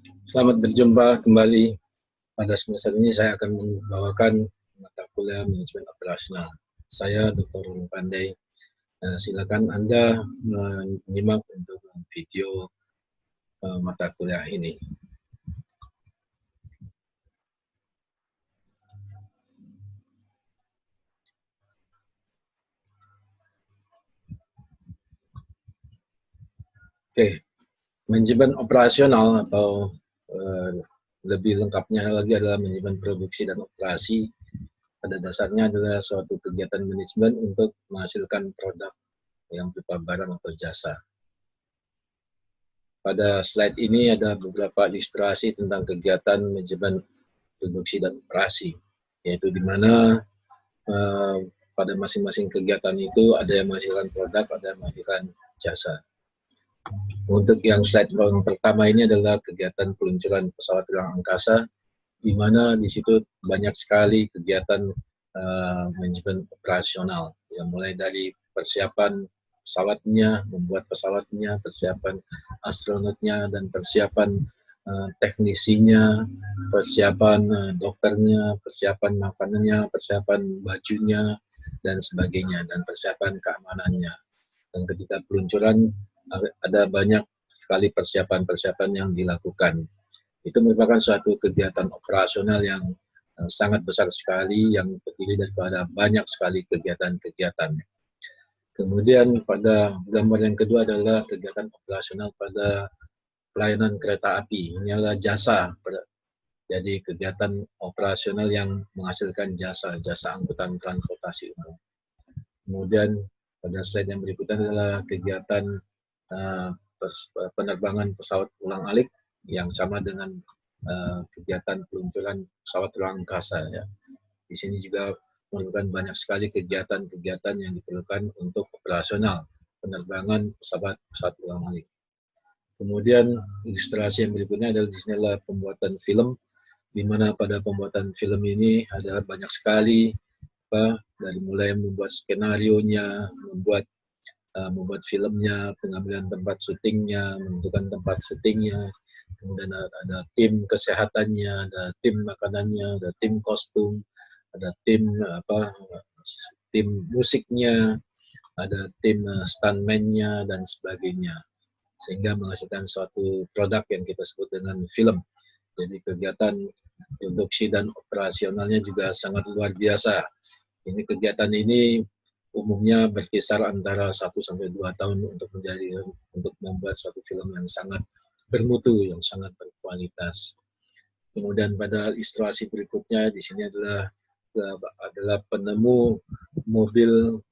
Selamat berjumpa kembali. Pada semester ini saya akan membawakan mata kuliah manajemen operasional. Saya Dr. Pandai. Silakan Anda menyimak untuk video mata kuliah ini. Oke, manajemen operasional atau lebih lengkapnya lagi adalah manajemen produksi dan operasi. Pada dasarnya adalah suatu kegiatan manajemen untuk menghasilkan produk yang berupa barang atau jasa. Pada slide ini ada beberapa ilustrasi tentang kegiatan manajemen produksi dan operasi, yaitu di mana pada masing-masing kegiatan itu ada yang menghasilkan produk, ada yang menghasilkan jasa. Untuk yang slide pertama ini adalah kegiatan peluncuran pesawat ruang angkasa, di mana di situ banyak sekali kegiatan manajemen operasional, yang mulai dari persiapan pesawatnya, membuat pesawatnya, persiapan astronotnya, dan persiapan teknisinya, persiapan dokternya, persiapan makanannya, persiapan bajunya, dan sebagainya, dan persiapan keamanannya. Dan ketika peluncuran ada banyak sekali persiapan-persiapan yang dilakukan. Itu merupakan suatu kegiatan operasional yang sangat besar sekali, yang terdiri daripada banyak sekali kegiatan-kegiatan. Kemudian pada gambar yang kedua adalah kegiatan operasional pada pelayanan kereta api. Ini adalah jasa, jadi kegiatan operasional yang menghasilkan jasa angkutan transportasi umum. Kemudian pada slide yang berikutnya adalah kegiatan penerbangan pesawat ulang-alik yang sama dengan kegiatan peluncuran pesawat ruang angkasa. Ya. Di sini juga memerlukan banyak sekali kegiatan-kegiatan yang diperlukan untuk operasional penerbangan pesawat ulang-alik. Kemudian ilustrasi yang berikutnya adalah di sini adalah pembuatan film, di mana pada pembuatan film ini ada banyak sekali dari mulai membuat skenario-nya, membuat filmnya, pengambilan tempat syutingnya, menentukan tempat syutingnya, kemudian ada tim kesehatannya, ada tim makanannya, ada tim kostum, ada tim tim musiknya, ada tim stuntman-nya, dan sebagainya, sehingga menghasilkan suatu produk yang kita sebut dengan film. Jadi kegiatan produksi dan operasionalnya juga sangat luar biasa. Ini kegiatan ini umumnya berkisar antara 1-2 tahun untuk membuat suatu film yang sangat bermutu, yang sangat berkualitas. Kemudian pada ilustrasi berikutnya di sini adalah penemu mobil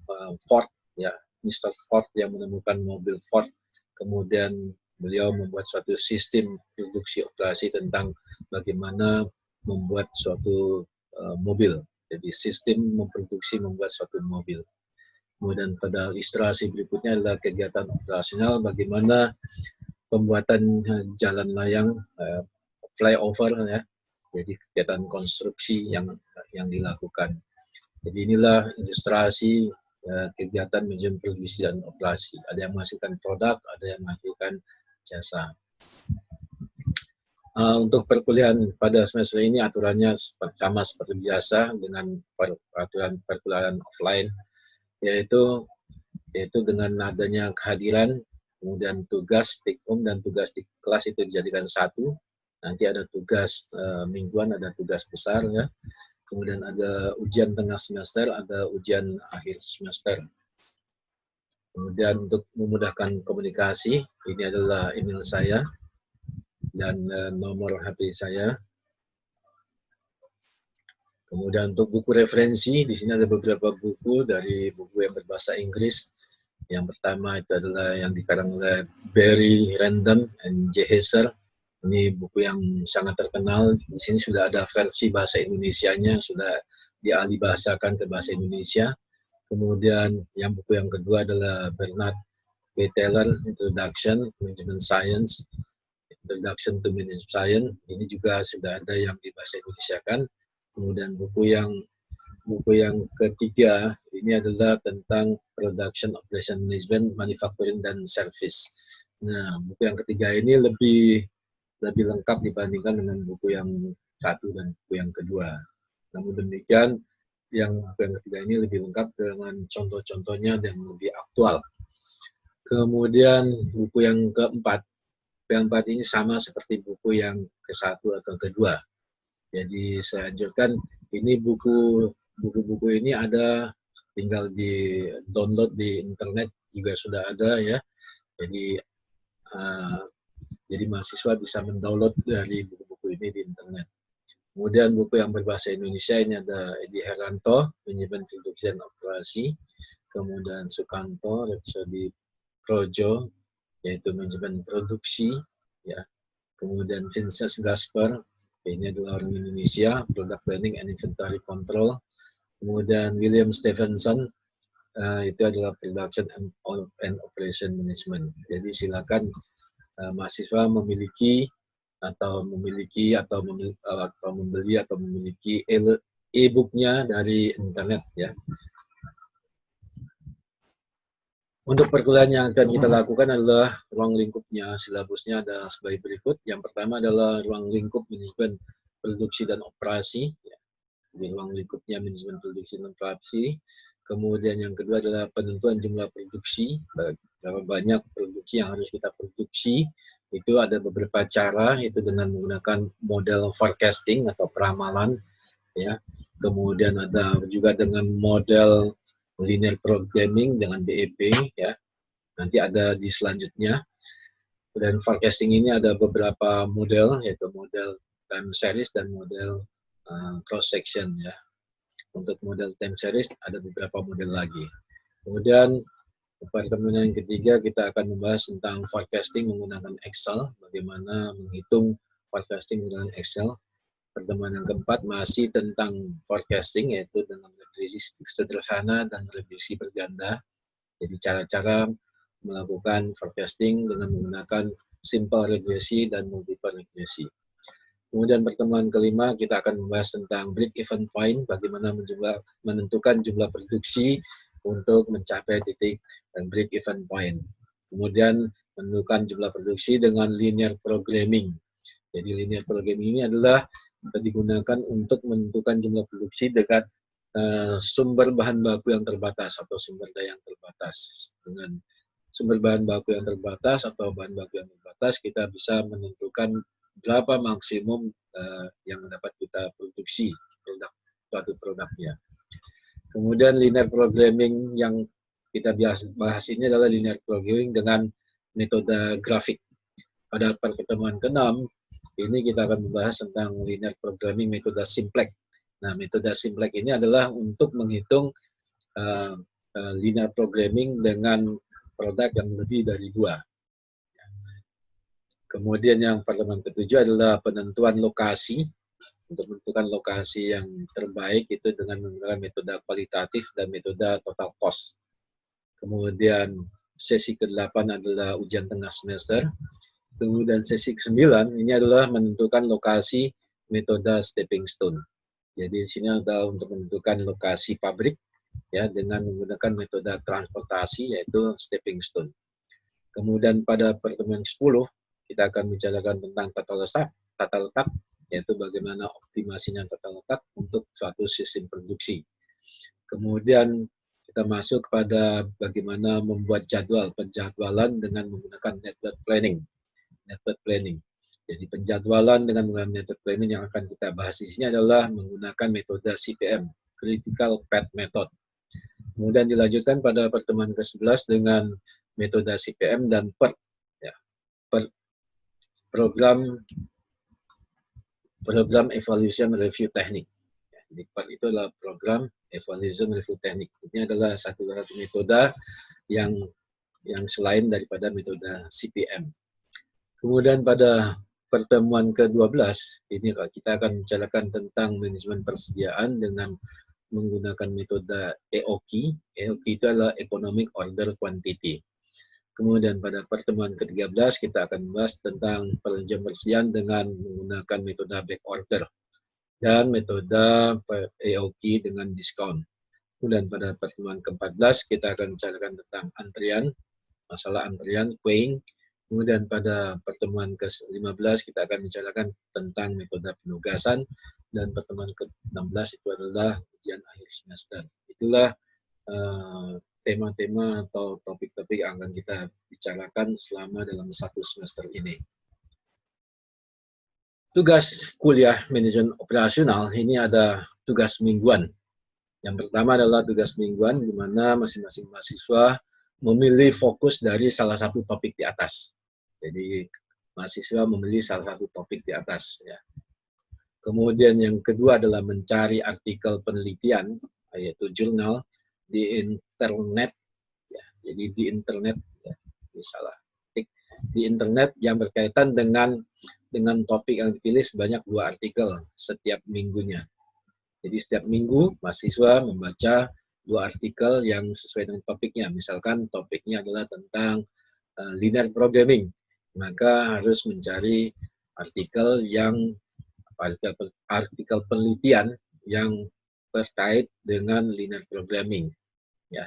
Ford, ya, Mr. Ford yang menemukan mobil Ford. Kemudian beliau membuat suatu sistem produksi operasi tentang bagaimana membuat suatu mobil. Jadi sistem memproduksi membuat suatu mobil. Kemudian pada ilustrasi berikutnya adalah kegiatan operasional bagaimana pembuatan jalan layang flyover, ya. Jadi kegiatan konstruksi yang dilakukan. Jadi inilah ilustrasi kegiatan manajemen produksi dan operasi. Ada yang menghasilkan produk, ada yang menghasilkan jasa. Untuk perkuliahan pada semester ini aturannya sama seperti biasa dengan peraturan perkuliahan offline, yaitu dengan adanya kehadiran, kemudian tugas take home dan tugas di kelas itu dijadikan satu. Nanti ada tugas mingguan, ada tugas besar, ya. Kemudian ada ujian tengah semester, ada ujian akhir semester. Kemudian untuk memudahkan komunikasi, ini adalah email saya dan nomor HP saya. Kemudian untuk buku referensi, di sini ada beberapa buku dari buku yang berbahasa Inggris. Yang pertama itu adalah yang dikarang oleh Barry Random and J. Hesser. Ini buku yang sangat terkenal. Di sini sudah ada versi bahasa Indonesianya, sudah dialih bahasakan ke bahasa Indonesia. Kemudian yang buku yang kedua adalah Bernard B. Taylor, Introduction to Management Science. Introduction to Management Science. Ini juga sudah ada yang di bahasa Indonesiakan. Kemudian buku yang ketiga ini adalah tentang Production Operation Management, Manufacturing, dan Service. Nah, buku yang ketiga ini lebih lengkap dibandingkan dengan buku yang satu dan buku yang kedua. Namun demikian, yang buku yang ketiga ini lebih lengkap dengan contoh-contohnya dan lebih aktual. Kemudian buku yang keempat ini sama seperti buku yang ke-1 atau kedua. Jadi saya anjurkan, ini buku-buku ini ada, tinggal di download di internet juga sudah ada ya. Jadi mahasiswa bisa mendownload dari buku-buku ini di internet. Kemudian buku yang berbahasa Indonesia ini ada Edi Herranto, Manajemen Produksi dan Operasi. Kemudian Sukanto, Repsodi Projo, yaitu Manajemen Produksi. Ya. Kemudian Vincent Gasper, ini adalah orang Indonesia, Product Planning and Inventory Control. Kemudian William Stevenson, itu adalah Production and Operation Management. Jadi silakan mahasiswa memiliki atau membeli atau memiliki e-booknya dari internet ya. Untuk perkuliahan yang akan kita lakukan adalah ruang lingkupnya, silabusnya ada sebagai berikut. Yang pertama adalah ruang lingkup manajemen produksi dan operasi. Ya. Di ruang lingkupnya manajemen produksi dan operasi. Kemudian yang kedua adalah penentuan jumlah produksi, berapa banyak produksi yang harus kita produksi. Itu ada beberapa cara, itu dengan menggunakan model forecasting atau peramalan. Ya. Kemudian ada juga dengan model linear programming dengan BEP ya. Nanti ada di selanjutnya. Dan forecasting ini ada beberapa model, yaitu model time series dan model cross section ya. Untuk model time series ada beberapa model lagi. Kemudian pertemuan yang ketiga kita akan membahas tentang forecasting menggunakan Excel, bagaimana menghitung forecasting menggunakan Excel. Pertemuan yang keempat masih tentang forecasting, yaitu dengan regresi sederhana dan regresi berganda. Jadi cara-cara melakukan forecasting dengan menggunakan simple regresi dan multiple regresi. Kemudian pertemuan kelima kita akan membahas tentang break even point, bagaimana menentukan jumlah produksi untuk mencapai titik break even point. Kemudian menentukan jumlah produksi dengan linear programming. Jadi linear programming ini adalah digunakan untuk menentukan jumlah produksi dengan sumber bahan baku yang terbatas atau sumber daya yang terbatas. Dengan sumber bahan baku yang terbatas atau bahan baku yang terbatas, kita bisa menentukan berapa maksimum yang dapat kita produksi suatu produknya. Kemudian linear programming yang kita bahas ini adalah linear programming dengan metode grafik. Pada pertemuan ke-6, ini kita akan membahas tentang linear programming metode simplex. Nah, metode simplex ini adalah untuk menghitung linear programming dengan produk yang lebih dari 2. Kemudian yang pertemuan ke-7 adalah penentuan lokasi. Untuk menentukan lokasi yang terbaik itu dengan menggunakan metode kualitatif dan metode total cost. Kemudian sesi ke-8 adalah ujian tengah semester. Kemudian sesi ke-9 ini adalah menentukan lokasi metode stepping stone. Jadi di sini adalah untuk menentukan lokasi pabrik ya dengan menggunakan metode transportasi yaitu stepping stone. Kemudian pada pertemuan ke-10 kita akan bicarakan tentang tata letak yaitu bagaimana optimasinya tata letak untuk suatu sistem produksi. Kemudian kita masuk kepada bagaimana membuat penjadwalan dengan menggunakan network planning. Jadi penjadwalan dengan menggunakan network planning yang akan kita bahas di sini adalah menggunakan metode CPM, Critical Path Method. Kemudian dilanjutkan pada pertemuan ke-11 dengan metode CPM dan PERT, ya, program Evaluation Review Technique. Jadi PERT itu adalah program Evaluation Review Technique. Ini adalah satu metode yang selain daripada metode CPM. Kemudian pada pertemuan ke-12, ini kita akan bicarakan tentang manajemen persediaan dengan menggunakan metode EOQ. EOQ itu adalah Economic Order Quantity. Kemudian pada pertemuan ke-13 kita akan membahas tentang penunjang persediaan dengan menggunakan metode back order dan metode EOQ dengan diskon. Kemudian pada pertemuan ke-14 kita akan bicarakan tentang antrian, masalah antrian, queuing, Kemudian pada pertemuan ke-15 kita akan bicarakan tentang metode penugasan, dan pertemuan ke-16 itu adalah ujian akhir semester. Itulah tema-tema atau topik-topik yang akan kita bicarakan selama dalam satu semester ini. Tugas kuliah manajemen operasional ini ada tugas mingguan. Yang pertama adalah tugas mingguan, di mana masing-masing mahasiswa memilih fokus dari salah satu topik di atas. Jadi mahasiswa memilih salah satu topik di atas. Ya. Kemudian yang kedua adalah mencari artikel penelitian, yaitu jurnal di internet. Ya. Jadi di internet, ya, salah di internet yang berkaitan dengan topik yang dipilih sebanyak 2 artikel setiap minggunya. Jadi setiap minggu mahasiswa membaca 2 artikel yang sesuai dengan topiknya. Misalkan topiknya adalah tentang linear programming, maka harus mencari artikel penelitian yang terkait dengan linear programming, ya,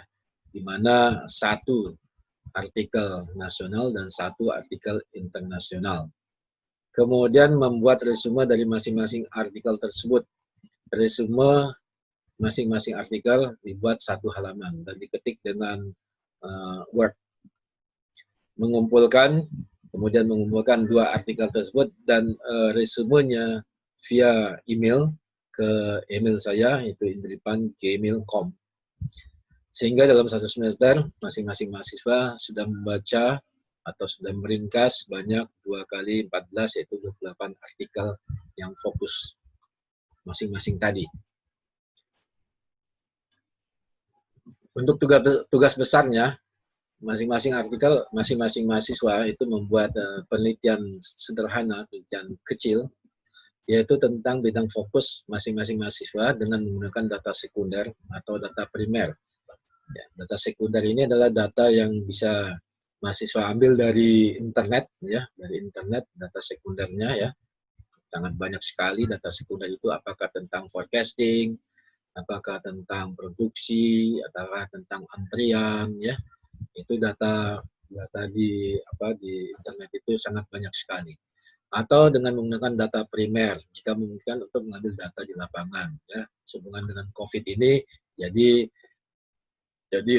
di mana 1 artikel nasional dan 1 artikel internasional. Kemudian membuat resume dari masing-masing artikel tersebut. Resume masing-masing artikel dibuat 1 halaman dan diketik dengan Word. Kemudian mengumpulkan 2 artikel tersebut dan resumenya via email ke email saya, yaitu indripan@gmail.com. Sehingga dalam 1 semester masing-masing mahasiswa sudah membaca atau sudah meringkas banyak 2 kali 14, yaitu 28 artikel yang fokus masing-masing tadi. Untuk tugas besarnya, masing-masing mahasiswa itu membuat penelitian sederhana, penelitian kecil, yaitu tentang bidang fokus masing-masing mahasiswa dengan menggunakan data sekunder atau data primer. Ya, data sekunder ini adalah data yang bisa mahasiswa ambil dari internet, ya, dari internet data sekundernya, ya. Sangat banyak sekali data sekunder itu, apakah tentang forecasting, apakah tentang produksi, apakah tentang antrian, ya. Itu data di internet itu sangat banyak sekali. Atau dengan menggunakan data primer jika memungkinkan untuk mengambil data di lapangan, ya. Sehubungan dengan COVID ini, jadi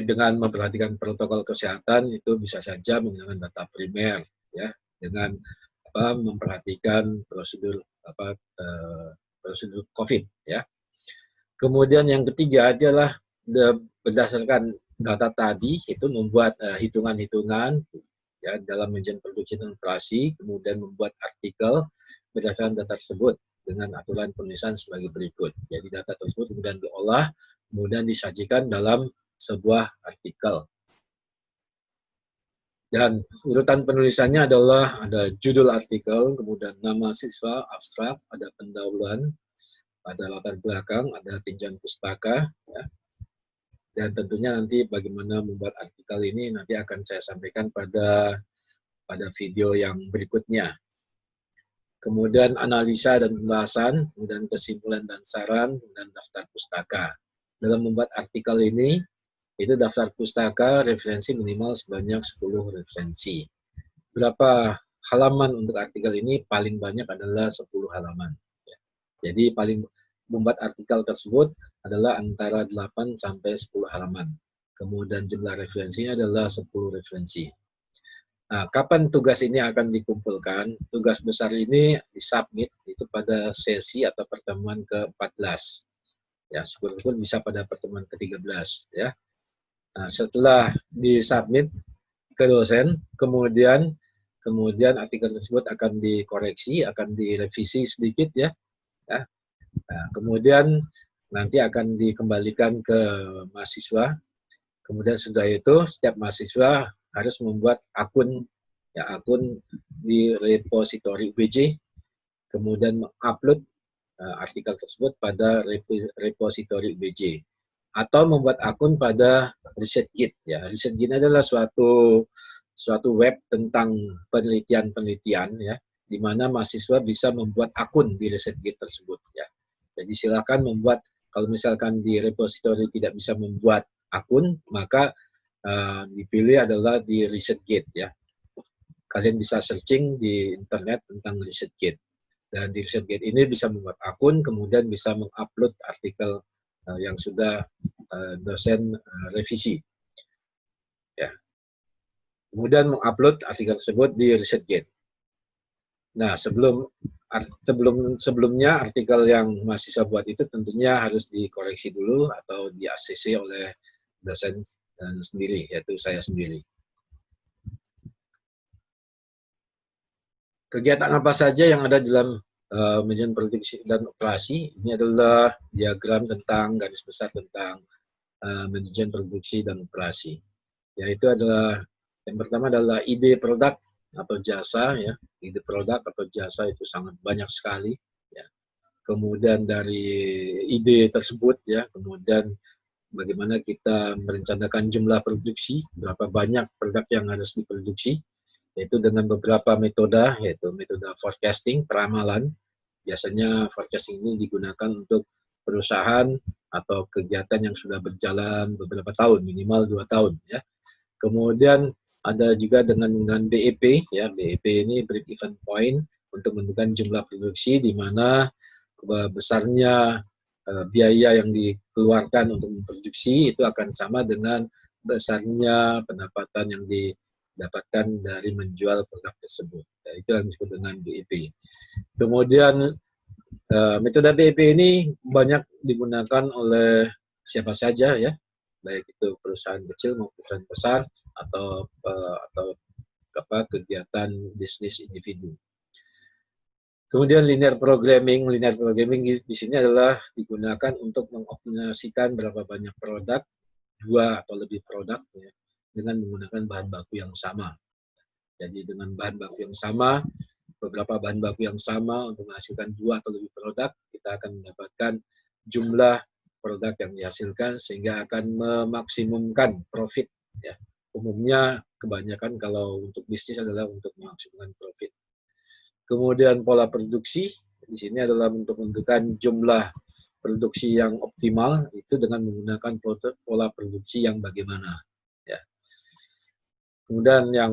dengan memperhatikan protokol kesehatan itu bisa saja menggunakan data primer, ya, dengan memperhatikan prosedur COVID, ya. Kemudian yang ketiga adalah berdasarkan data tadi itu membuat hitungan-hitungan, ya, dalam manajemen produksi dan operasi, kemudian membuat artikel berdasarkan data tersebut dengan aturan penulisan sebagai berikut. Jadi data tersebut kemudian diolah, kemudian disajikan dalam sebuah artikel. Dan urutan penulisannya adalah ada judul artikel, kemudian nama siswa, abstrak, ada pendahuluan, ada latar belakang, ada tinjauan pustaka, ya. Dan tentunya nanti bagaimana membuat artikel ini nanti akan saya sampaikan pada video yang berikutnya. Kemudian analisa dan pembahasan, kemudian kesimpulan dan saran, dan daftar pustaka. Dalam membuat artikel ini, itu daftar pustaka referensi minimal sebanyak 10 referensi. Berapa halaman untuk artikel ini? Paling banyak adalah 10 halaman. Jadi membuat artikel tersebut adalah antara 8 sampai 10 halaman. Kemudian jumlah referensinya adalah 10 referensi. Nah, kapan tugas ini akan dikumpulkan? Tugas besar ini disubmit itu pada sesi atau pertemuan ke-14. Ya, syukur-syukur bisa pada pertemuan ke-13, ya. Nah, setelah disubmit ke dosen, kemudian artikel tersebut akan dikoreksi, akan direvisi sedikit, ya. Nah, kemudian nanti akan dikembalikan ke mahasiswa. Kemudian sudah itu setiap mahasiswa harus membuat akun di repositori UBJ, kemudian mengupload artikel tersebut pada repositori UBJ. Atau membuat akun pada ResearchGate, ya. ResearchGate adalah suatu web tentang penelitian, ya, di mana mahasiswa bisa membuat akun di ResearchGate tersebut, ya. Jadi silakan membuat, kalau misalkan di repositori tidak bisa membuat akun, maka dipilih adalah di ResearchGate, ya. kalian bisa searching di internet tentang ResearchGate. Dan di ResearchGate ini bisa membuat akun, kemudian bisa mengupload artikel yang sudah dosen revisi. Ya. Kemudian mengupload artikel tersebut di ResearchGate. Nah, sebelumnya artikel yang mahasiswa buat itu tentunya harus dikoreksi dulu atau di-ACC oleh dosen sendiri, yaitu saya sendiri. Kegiatan apa saja yang ada dalam manajemen produksi dan operasi? Ini adalah diagram tentang garis besar tentang manajemen produksi dan operasi. Yaitu adalah yang pertama adalah ide produk atau jasa, ya. Ide produk atau jasa itu sangat banyak sekali, ya. Kemudian dari ide tersebut, ya, kemudian bagaimana kita merencanakan jumlah produksi, berapa banyak produk yang harus diproduksi, yaitu dengan beberapa metode, yaitu metode forecasting, peramalan. Biasanya forecasting ini digunakan untuk perusahaan atau kegiatan yang sudah berjalan beberapa tahun, minimal 2 tahun, ya. Kemudian ada juga dengan BEP, ya. BEP ini break even point untuk menentukan jumlah produksi, di mana besarnya biaya yang dikeluarkan untuk memproduksi itu akan sama dengan besarnya pendapatan yang didapatkan dari menjual produk tersebut. Ya, itu yang disebut dengan BEP. Kemudian metode BEP ini banyak digunakan oleh siapa saja, ya, baik itu perusahaan kecil maupun perusahaan besar atau kegiatan bisnis individu. Kemudian linear programming di sini adalah digunakan untuk mengoptimasikan berapa banyak produk, 2 atau lebih produk, ya, dengan menggunakan bahan baku yang sama. Jadi dengan bahan baku yang sama, beberapa bahan baku yang sama untuk menghasilkan 2 atau lebih produk, kita akan mendapatkan jumlah produk yang dihasilkan sehingga akan memaksimumkan profit, ya. Umumnya kebanyakan kalau untuk bisnis adalah untuk memaksimumkan profit. Kemudian pola produksi di sini adalah untuk menentukan jumlah produksi yang optimal, itu dengan menggunakan pola produksi yang bagaimana, ya. Kemudian yang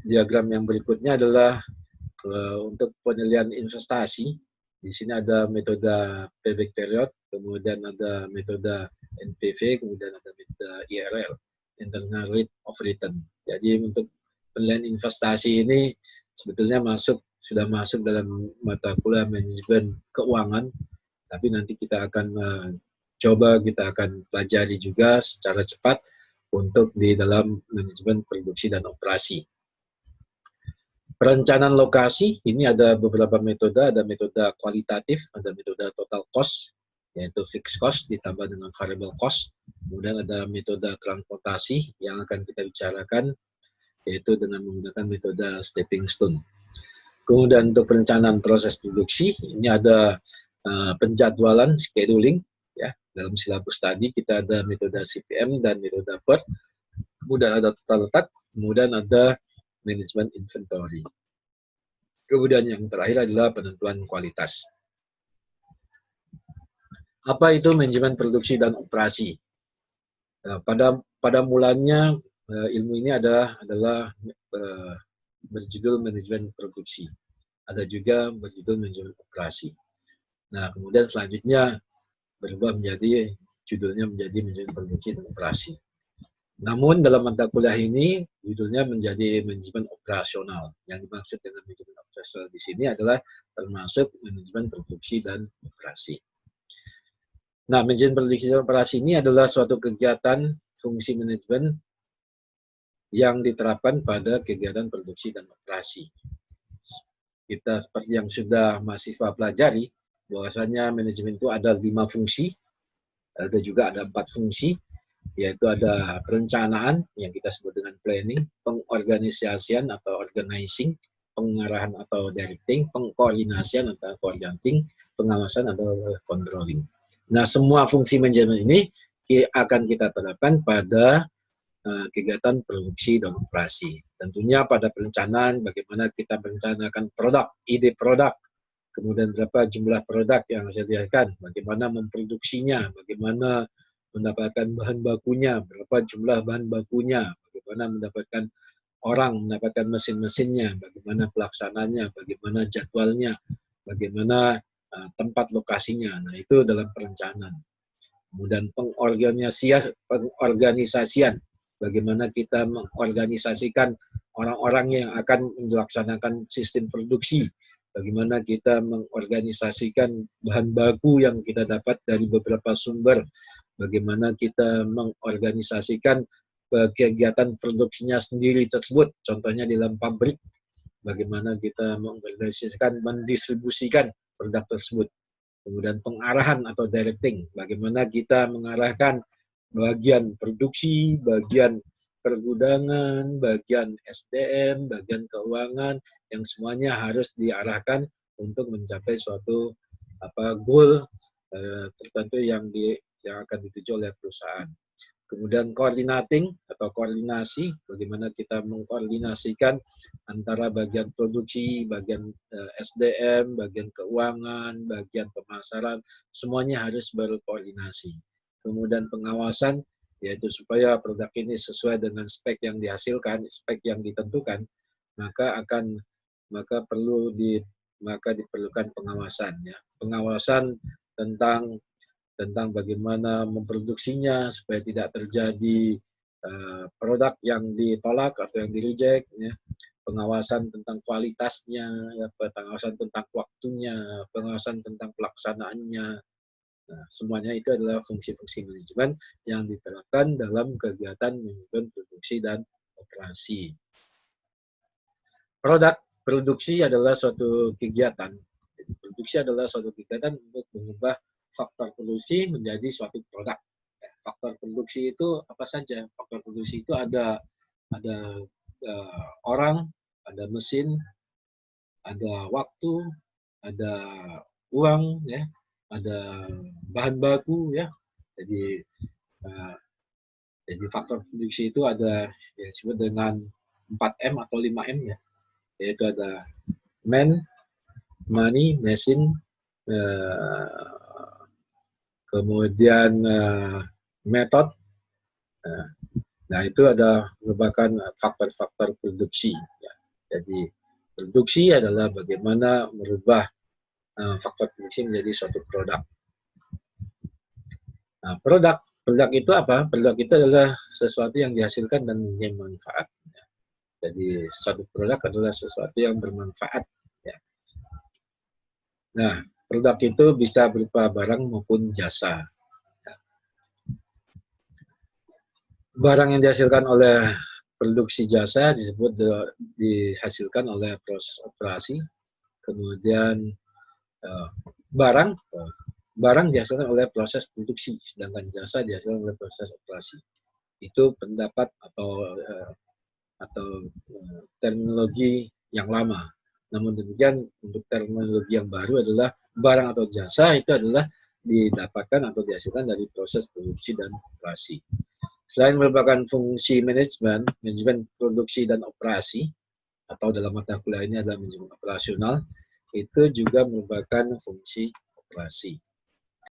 diagram yang berikutnya adalah untuk penilaian investasi. Di sini ada metode payback period, kemudian ada metode NPV, kemudian ada metode IRR, internal rate of return. Jadi untuk penilaian investasi ini sebetulnya sudah masuk dalam mata kuliah manajemen keuangan, tapi nanti kita akan kita akan pelajari juga secara cepat untuk di dalam manajemen produksi dan operasi. Perencanaan lokasi, ini ada beberapa metode, ada metode kualitatif, ada metode total cost, yaitu fixed cost ditambah dengan variable cost. Kemudian ada metode transportasi yang akan kita bicarakan, yaitu dengan menggunakan metode stepping stone. Kemudian untuk perencanaan proses produksi, ini ada penjadwalan, scheduling, ya. Dalam silabus tadi kita ada metode CPM dan metode PERT. Kemudian ada total letak, kemudian ada manajemen inventory. Kemudian yang terakhir adalah penentuan kualitas. Apa itu manajemen produksi dan operasi? Nah, pada mulanya ilmu ini adalah berjudul manajemen produksi. Ada juga berjudul manajemen operasi. Nah, kemudian selanjutnya berubah menjadi judulnya menjadi manajemen produksi dan operasi. Namun dalam mata kuliah ini judulnya menjadi manajemen operasional. Yang dimaksud dengan manajemen operasional di sini adalah termasuk manajemen produksi dan operasi. Nah, manajemen produksi dan operasi ini adalah suatu kegiatan fungsi manajemen yang diterapkan pada kegiatan produksi dan operasi. Kita seperti yang sudah mahasiswa pelajari, bahwasanya manajemen itu ada 5 fungsi, ada juga ada 4 fungsi, yaitu ada perencanaan yang kita sebut dengan planning, pengorganisasian atau organizing, pengarahan atau directing, pengkoordinasian atau coordinating, pengawasan atau controlling. Nah, semua fungsi manajemen ini akan kita terapkan pada kegiatan produksi dan operasi. Tentunya pada perencanaan, bagaimana kita merencanakan produk, ide produk, kemudian berapa jumlah produk yang harus dihasilkan, bagaimana memproduksinya, bagaimana mendapatkan bahan bakunya, berapa jumlah bahan bakunya, bagaimana mendapatkan orang, mendapatkan mesin-mesinnya, bagaimana pelaksananya, bagaimana jadwalnya, bagaimana tempat lokasinya. Nah, itu dalam perencanaan. Kemudian pengorganisasian, bagaimana kita mengorganisasikan orang-orang yang akan melaksanakan sistem produksi, bagaimana kita mengorganisasikan bahan baku yang kita dapat dari beberapa sumber, bagaimana kita mengorganisasikan kegiatan produksinya sendiri tersebut, contohnya di dalam pabrik, bagaimana kita mengorganisasikan, mendistribusikan produk tersebut. Kemudian pengarahan atau directing, bagaimana kita mengarahkan bagian produksi, bagian pergudangan, bagian SDM, bagian keuangan, yang semuanya harus diarahkan untuk mencapai suatu goal tertentu yang akan dituju oleh perusahaan. Kemudian coordinating atau koordinasi, bagaimana kita mengkoordinasikan antara bagian produksi, bagian SDM, bagian keuangan, bagian pemasaran, semuanya harus berkoordinasi. Kemudian pengawasan, yaitu supaya produk ini sesuai dengan spek yang dihasilkan, spek yang ditentukan, maka diperlukan pengawasan, ya. Pengawasan tentang bagaimana memproduksinya supaya tidak terjadi produk yang ditolak atau yang di-reject, ya. Pengawasan tentang kualitasnya, ya, pengawasan tentang waktunya, pengawasan tentang pelaksanaannya. Nah, semuanya itu adalah fungsi-fungsi manajemen yang diterapkan dalam kegiatan manajemen produksi dan operasi. Produksi adalah suatu kegiatan. Jadi, produksi adalah suatu kegiatan untuk mengubah faktor produksi menjadi suatu produk. Faktor produksi itu apa saja? Faktor produksi itu ada orang, ada mesin, ada waktu, ada uang, ya, ada bahan baku, ya. Jadi faktor produksi itu ada yang disebut dengan 4M atau 5M, ya. Yaitu ada man, money, machine, kemudian method. Nah, itu ada merupakan faktor-faktor produksi, ya. Jadi produksi adalah bagaimana merubah faktor produksi menjadi suatu produk. Nah, produk itu apa? Produk itu adalah sesuatu yang dihasilkan dan mempunyai manfaat. Ya. Jadi suatu produk adalah sesuatu yang bermanfaat. Ya. Nah, produk itu bisa berupa barang maupun jasa. Ya. Barang yang dihasilkan oleh produksi jasa disebut dihasilkan oleh proses operasi. Kemudian barang dihasilkan oleh proses produksi, sedangkan jasa dihasilkan oleh proses operasi. Itu pendapat atau terminologi yang lama. Namun demikian, untuk terminologi yang baru adalah barang atau jasa itu adalah didapatkan atau dihasilkan dari proses produksi dan operasi. Selain merupakan fungsi manajemen produksi dan operasi, atau dalam mata kuliah ini adalah manajemen operasional, itu juga merupakan fungsi operasi.